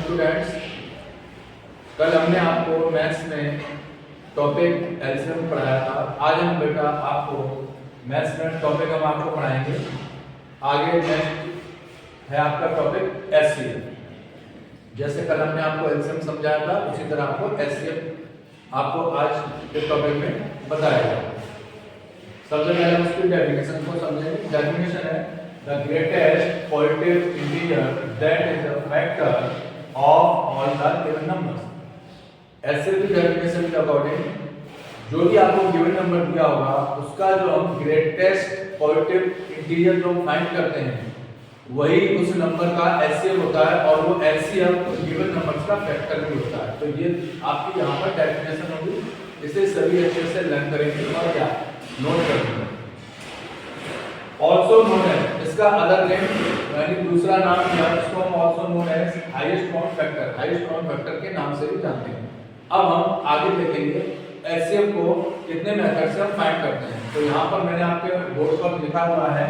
Students, कल हमने आपको मैथ्स में टॉपिक एलसीएम पढ़ाया था। आज हम बेटा आपको मैथ्स में टॉपिक हम आपको पढ़ाएंगे। आगे नेक्स्ट है आपका टॉपिक एचसीएफ। जैसे कल हमने आपको एलसीएम समझाया था, उसी तरह आपको एचसीएफ आपको आज के टॉपिक में बताया जाएगा। सबसे पहले हम उसकी डेफिनेशन को समझेंगे। डेफिनेशन है the greatest positive integer that is a factor of all the given numbers। ऐसे भी डेफिनेशन के अकॉर्डिंग जो भी आपको गिवन नंबर दिया होगा उसका जो हम ग्रेटेस्ट पॉजिटिव इंटीजर जो फाइंड करते हैं वही उस नंबर का एचसीएफ होता है, और वो एचसीएफ गिवन नंबर्स का फैक्टर भी होता है। तो ये आपकी यहाँ पर डेफिनेशन होगी, इसे सभी अच्छे से लर्न करेंगे और क्या नोट करेंगे। ऑल्सो नोन एज, इसका अदर नेम यानी दूसरा नाम क्या है, इसको हम also known as highest common factor, highest common factor के नाम से भी जानते हैं। अब हम आगे देखेंगे एचसीएफ को कितने मेथड से हम फाइंड करते हैं। तो यहाँ पर मैंने आपके बोर्ड पर लिखा हुआ है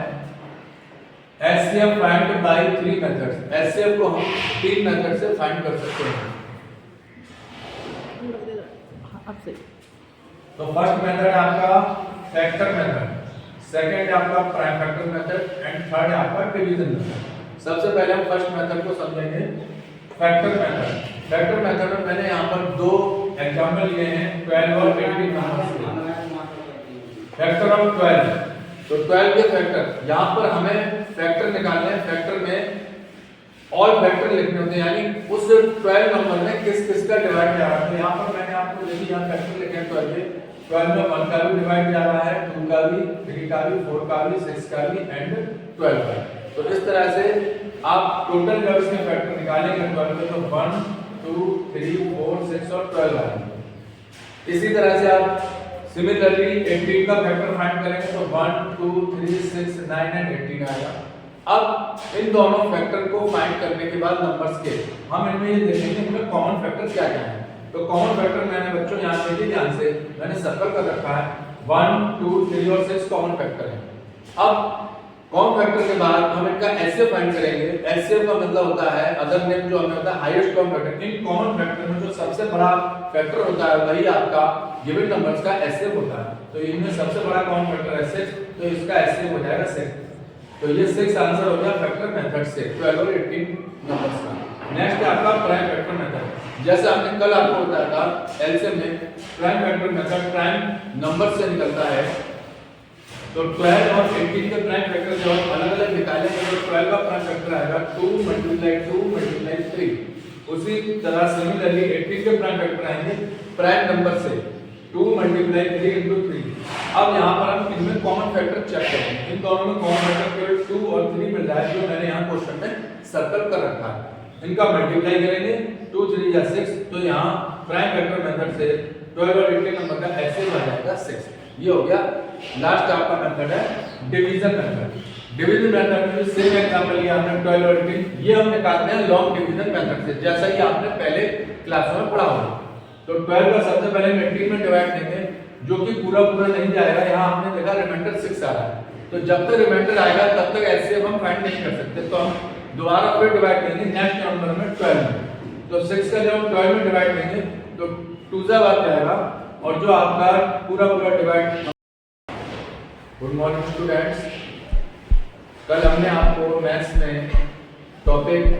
HCF find by 3 methods. HCF को हम 3 मेथड से फाइंड कर सकते हैं। तो फर्स्ट मेथड है आपका फैक्टर मेथड, सेकंड है आपका prime factor method and third है आपका डिवीजन मेथड। सबसे पहले हम फर्स्ट मेथड को समझेंगे, फैक्टर मेथड। फैक्टर मेथड में मैंने यहाँ पर 2 एग्जांपल लिए हैं 12 और 18 नंबर्स के। फैक्टर ऑफ 12, तो 12 के फैक्टर, यहाँ पर हमें फैक्टर निकालने हैं। फैक्टर में ऑल फैक्टर लिखने होते हैं, यानी उस 12 नंबर में किस किस का डिवाइड जा रहा है। तो यहाँ पर मैंने आपको देखिए यहाँ फैक्टर लिखे हैं 12 के। 12 में 1 का भी डिवाइड जा रहा है, 2 का भी, 3 का भी, 4 का भी, 6 का भी एंड 12 का। तो इस तरह से आप टोटल जब इसके फैक्टर निकालेंगे 12 में तो 1 2 3 4 6 और 12 आएंगे। इसी तरह से आप सिमिलरली 18 का फैक्टर फाइंड करेंगे तो 1 2 3 6 9 एंड 18 आएगा। अब इन दोनों फैक्टर को फाइंड करने के बाद नंबर्स के हम इनमें ये देखेंगे इनमें कॉमन फैक्टर क्या क्या है। तो कॉमन फैक्टर मैंने बच्चों यहाँ देखिए ध्यान से मैंने सर्कल कर रखा है 1 2 3 और 6 कॉमन फैक्टर है। अब कॉमन फैक्टर के बाद हम इनका एचसीएफ फाइंड करेंगे। एचसीएफ का मतलब होता है अदर नेम जो हमें होता है highest common factor. In common factor में जो सबसे बड़ा फैक्टर होता है वही आपका गिवन नंबर्स का एचसीएफ होता है। तो इनमें सबसे बड़ा कॉमन फैक्टर है 6, तो इसका एचसीएफ हो जाएगा 6। तो ये 6 आंसर हो गया फैक्टर मेथड से 12 और 18 नंबर्स का। नेक्स्ट है आपका प्राइम फैक्टर मेथड। जैसे हमने कल आपको बताया था एलसीएम में prime factor method prime number से निकलता है। तो 12 और 18 के प्राइम फैक्टर जो हम अलग-अलग निकालेंगे तो 12 का प्राइम फैक्टर आएगा 2 × 2 × 3। उसी तरह सिमिलरली 18 के प्राइम फैक्टर आएंगे प्राइम नंबर से 2 × 3 × 3। अब यहाँ पर हम इनमें कॉमन फैक्टर चेक करेंगे। इन दोनों में कॉमन फैक्टर केवल 2 और 3 मिल रहा है जो मैंने यहाँ क्वेश्चन में सर्कल कर रखा है। इनका मल्टीप्लाई करेंगे 2 3 या 6, तो यहाँ प्राइम फैक्टर मेथड से 12 और 18 नंबर का एचसीएफ आ जाएगा 6। ये हो गया। लास्ट आपका मेथड है डिवीजन मेथड। डिवीजन मेथड में सेम एग्जांपल लिया हमने 12 और 18, ये हम निकालते हैं लॉन्ग डिवीजन मेथड से, जैसा ही आपने पहले क्लास में पढ़ा होगा। तो 12 का सबसे पहले 18 में डिवाइड देंगे, जो कि पूरा नहीं जाएगा। यहाँ हमने देखा रिमाइंडर 6 आ रहा है, तो जब तक रिमाइंडर आएगा तब तक एचसीएफ हम फाइंड नहीं कर सकते। तो हम दोबारा फिर डिवाइड करेंगे नेक्स्ट नंबर में 12 में। तो 6 का जब हम 12 में डिवाइड करेंगे तो 2 जा बात जाएगा, और जो आपका पूरा डिवाइड। गुड मॉर्निंग स्टूडेंट्स, कल हमने आपको मैथ्स में टॉपिक